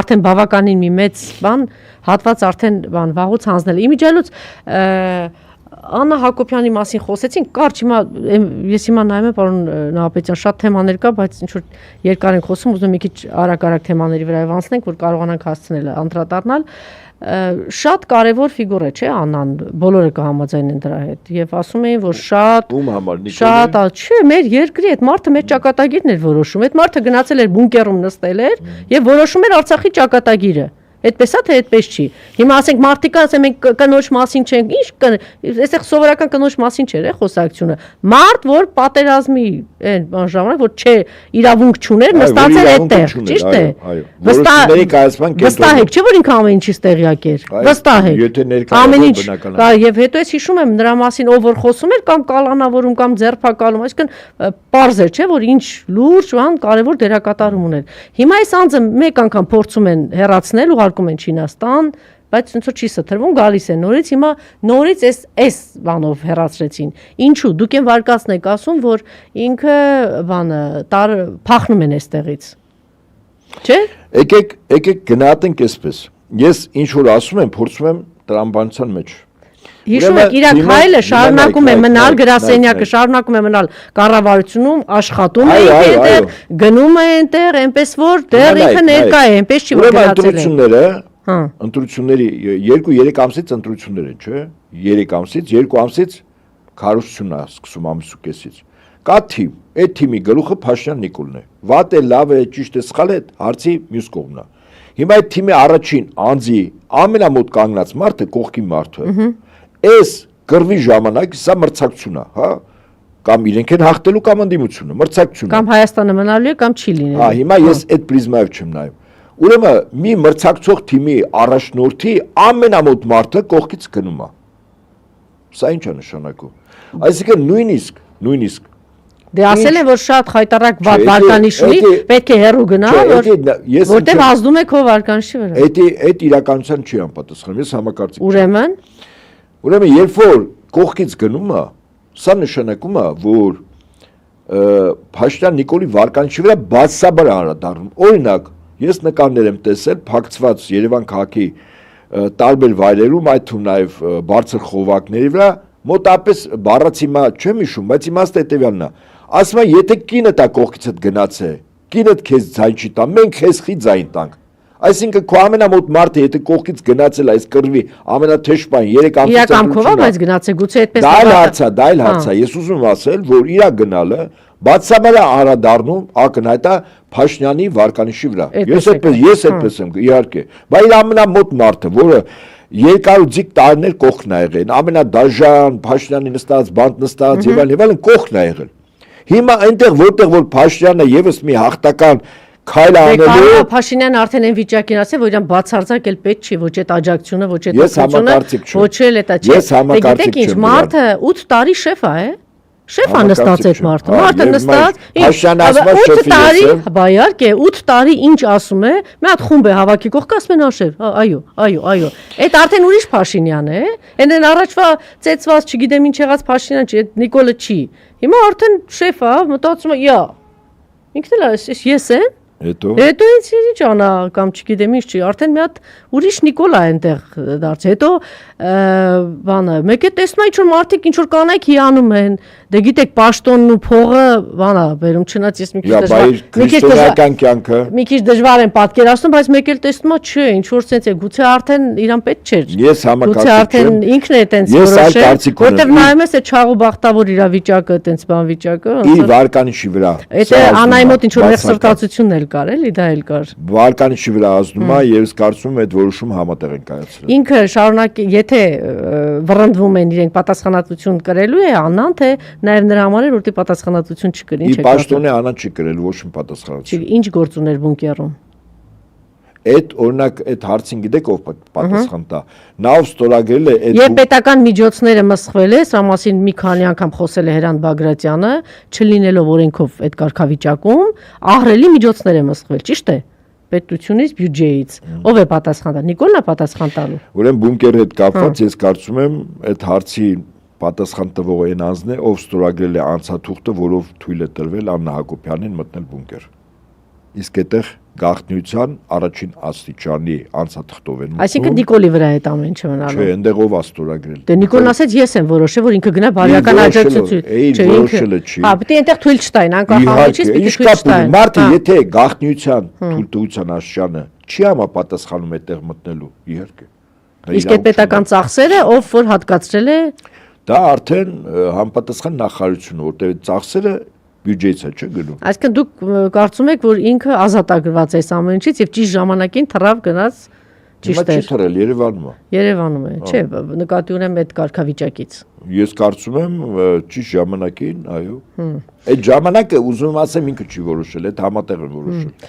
արդեն բավականին մի մեծ բան հատված արդեն բան վաղուց հանձնել։ Իմիջիայլոց Աննա Հակոբյանի մասին խոսեցին, կարճ հիմա ես հիմա նայում եմ պարոն Նահապետյան, շատ թեմաներ կա, բայց ինչ որ երկար ենք խոսում, ուզում եմ մի քիչ արագ թեմաների վրայով անցնենք, որ կարողանանք հասցնել անդրադառնալ։ Շատ կարևոր ֆիգուր է, չէ, Աննան, բոլորը կհամաձայնեն դրա հետ եւ ասում էին, որ շատ, չէ, մեր երկրի այդ մարդը մեր ճակատագիրն էր որոշում, այդ մարդը գնացել էր բունկերում նստել էր եւ որոշում էր Արցախի ճակատագիրը։ Այդպես է թե այդպես չի։ Հիմա ասենք մարդիկ ասեն մենք կնոջ մասին չենք, ինչ այստեղ սովորական կնոջ մասին չէ, խոսակցությունը։ Մարդ, որ պատերազմի այն ժամանակ, որ չէ, իրավունք չուներ, նստած էր այդտեղ, ճիշտ է։ Վստահ եք, չէ՞ որ ինքը ամեն ինչից տեղյակ էր։ Վստահ եք։ Ամեն ինչ։ Եվ հետո ես հիշում եմ նրա մասին, ով որ խոսում էր կամ կալանավորում կամ ձերբակալում, այսինքն պարզ էր, չէ՞ որ ինչ լուրջ, կարևոր դերակատարում ուներ։ Հիմա այս անձը մեկ անգամ փորձում են հեռացնել, ուղարկում են Չինաստան, բայց ոնց որ չի սթրվում, գալիս է նորից, հիմա նորից այս բանով հեռացրեցին։ Ինչու՞, դուք են վարկածն եք ասում, որ ինքը բանը փախնում են այստեղից։ Չէ՞։ Եկեք գնահատենք այսպես։ Ես ինչ որ ասում եմ, փորձում եմ տրամաբանության մեջ։ Հիշում եք, իր քայլը շարունակում է մնալ գրասենյակը, շարունակում է մնալ կառավարությունում, աշխատում է այնտեղ, գնում է այնտեղ, այնպես որ դեռ ինքը ներկա է, այնպես չի որ գնացել է։ Ընտրությունների 2-3 ամսից ընտրություններ են, չէ՞։ 3 ամսից, 2 ամսից քարոզությունն է սկսում ամսու կեսից։ Կա թիմ, այդ թիմի գլուխը Փաշինյան Նիկոլն է։ Վատ է, լավ է, ճիշտ է, սխալ է, հարցի մյուս կողմն է։ Հիմա այդ թիմի առաջին անձի ամենամոտ կանգնած մարդը կողքի մարդը։ Այս գրվի ժամանակ սա մրցակցություն է, հա, կամ իրենք են հաղթելու կամ ընդդիմությունը, մրցակցություն է։ Կամ Հայաստանը մնալու է կամ չի լինելու։ Հա, հիմա ես այդ պրիզմայով չեմ նայում։ Ուրեմն մի մրցակցող թիմի առաջնորդի ամենամոտ մարդը կողքից գնում է։ Սա ինչ է նշանակում։ Այսինքն նույնիսկ Դե ասել են, որ շատ խայտարակ վարկանիշ ունի, պետք է հեռու գնա, որտեղ ազդում է քո վարկանիշի վրա։ Այդ իրականության չի անպատասխանում, ես համակարծիք չեմ։ Ուրեմն երբ որ կողքից գնում է, սա նշանակում է, որ Փաշինյան Նիկոլի վարկանիշի վրա բացասաբար անդրադառնում։ Օրինակ, ես նկարներ եմ տեսել փակցված Երևան քաղաքի տարբեր վայրերում, այդ թվում նաև բարձր խողովակների վրա, մոտապես բառացի հիմա չեմ հիշում, բայց իմաստը հետևյալն է։ Ասում է, եթե կինդ է կողքիցդ գնացել, կինդ քեզ ձայն չի տա, մենք քեզ խի ձայն տանք։ Այսինքն քո ամենամոտ մարդը եթե կողքից գնացել այս կռվի ամենաթեժ բան 3 ամսից իրականքով է, բայց գնացել գուցե այդպես դա այլ հարց է։ Ես ուզում եմ ասել, որ իր գնալը բացասաբար ակնհայտ է Փաշինյանի վարկանիշի վրա։ Ես այդպես եմ, իհարկե։ Բայց իր ամենամոտ մարդը, որը երկարուձիգ տարիներ կողքն է եղել, ամենադաժան Փաշինյանի նստած, բանտ նստած եւ այլն կողքն է եղել։ Հիմա այնտեղ որտեղ որ Փաշինյանը եւս մի հաղթական քայլ անելու Փաշինյանը արդեն այն վիճակին ասել, որ իրան բացարձակ էլ պետք չի, ոչ այդ աջակցությունը, ոչ այդ օգնությունը, ոչ էլ դա չի։ Գիտեք ինչ, մարդը 8 տարի շեֆ է, շեֆ է նստած այդ մարդը։ Մարդը նստած, Փաշինյանը ասում է շեֆի, բա իհարկե 8 տարի ինչ ասում է, մի հատ խումբ է հավաքի կողքը ասում են շեֆ, այո։ Այդ արդեն ուրիշ Փաշինյան է, այն առաջվա ծեծված, չգիտեմ ինչ եղած Փաշինյան չի, այդ Նիկոլը չի։ Հիմա արդեն շեֆ է, մտածում է, ինքն էլ ես եմ։ Հետո ինչ անա կամ չգիտեմ ինչ չի, արդեն մի հատ ուրիշ Նիկոլ է այնտեղ դարձ։ Հետո բանը, մեկ է տեսնում ինչ որ մարդիկ ինչ որ կանայք հիանում են, դե գիտեք պաշտոնն ու փողը բանա բերում, չնայած ես մի քիչ դժվար եմ պատկերացնում, բայց մեկ էլ տեսնում եմ, չէ, ինչ որ sense է, գուցե արդեն իրան պետք չէր։ Ես համակարգ գուցե արդեն ինքն է այտենց որոշել, որտեղ նայում ես այդ չաղու բախտավոր իր վիճակը, այտենց բան վիճակը։ Իր վարկանիշի վրա։ Դա Անայի մոտ ինչ որ նեղսրտացությունն էլ կար, էլի դա էլ կար։ Վարկանիշի վրա ազդում է, ես կարծում եմ այդ որոշումը համատեղ են կայացրել։ Ինքը շարունակ, եթե վռնդվում են իրենք պատասխանատվություն կրելու է Աննան, թե նաև նրա համար էր, որտեղ պատասխանատվություն չկրի, ինչ է։ Ի պաշտոնե Անան չի կրել ոչ մի պատասխանատվություն։ Ինչ գործ ուներ բունկերում։ Այդ օրինակ այդ հարցին գիտեք ով պատասխան տա։ Նա ով ստորագրել է այդ Երբ պետական միջոցները մսխվել է, սա մասին մի քանի անգամ խոսել է Հրանտ Բագրատյանը, չլինելով օրենքով այդ կարգավիճակում, ահռելի միջոցներ է մսխվել, ճիշտ է։ Պետությունից, բյուջեից։ Ով է պատասխան տա։ Նիկոլն է պատասխան տալու։ Ուրեմն բունկերի հետ կապված ես կարծում եմ այդ հարցի պատասխան տվող այն անձն է, ով ստորագրել է անցաթուղթը, որով թույլ է տրվել Աննա Հակոբյանին մտնել բունկեր։ Իսկ այդտեղ գաղտնիության առաջին աստիճանի անցաթղթով են մտնում։ Այսինքն Նիկոլի վրա է այդ ամեն ինչը մնալու։ Չէ, այնտեղով աստորագրել։ Դե Նիկոլն ասեց ես եմ որոշել, որ ինքը գնա բարոյական աջակցություն։ որոշելը չի։ Հա, պետք է այնտեղ թույլ չտային, անկախ ամենից պետք է թույլ չտային։ Մարդը եթե գաղտնիության թույլտվության աստիճանը չի համապատասխանում այդտեղ մտնելու, իհարկե։ Իսկ այդ պետական ծախսերը, ով որ հատկացրել է, դա արդեն համապատասխան նախարարությունը, որտեղ ծախսերը բյուջեից է չէ գնում։ Այսինքն դուք կարծում եք, որ ինքը ազատագրված է այս ամեն ինչից եւ ճիշտ ժամանակին թռավ գնաց ճիշտ Հիմա է։ չի թռել Երևանում է։ Երևանում է, չէ, նկատի ունեմ այդ կարգավիճակից։ Ես կարծում եմ ճիշտ ժամանակին, այո։ Այդ ժամանակը ուզում եմ ասեմ ինքը չի որոշել, այդ համատեղ են որոշել։